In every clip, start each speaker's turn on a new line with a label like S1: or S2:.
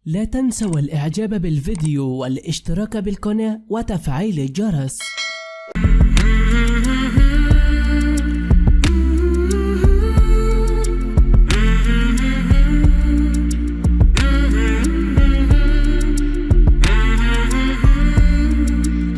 S1: لا تنسوا الإعجاب بالفيديو والاشتراك بالقناة وتفعيل الجرس.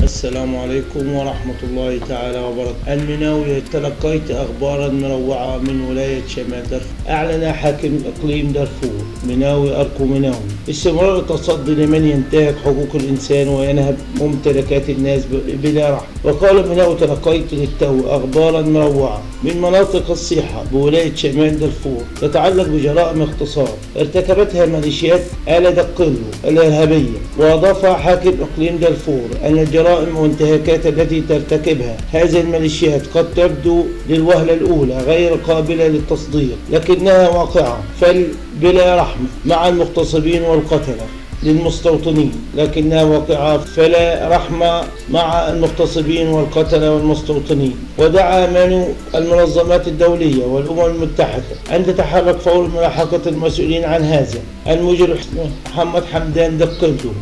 S2: السلام عليكم ورحمة الله تعالى وبركاته. المناوي تلقيت أخبارا مروعة من ولاية شمال دارفور. أعلن حاكم إقليم دارفور مناوي أركو مناوي استمرار التصدي لمن ينتهك حقوق الإنسان وينهب ممتلكات الناس بلا رحمة. وقال مناوي تلقيت للتو أخبارا مروعة من مناطق الصيحة بولاية شمال دارفور تتعلق بجرائم اغتصاب ارتكبتها ميليشيات آل دقلو الإرهابية. وأضاف حاكم إقليم دارفور أن الجرائم والانتهاكات التي ترتكبها هذه الميليشيات قد تبدو للوهلة الأولى غير قابلة للتصديق، لكنها واقعة بلا رحمة مع المغتصبين والقتلة للمستوطنين، لكنها واقعة فلا رحمة مع المغتصبين والقتلة والمستوطنين. ودعا من المنظمات الدولية والأمم المتحدة أن تتحرك فور ملاحقة المسؤولين عن هذا المجرم محمد حمدان دقلو.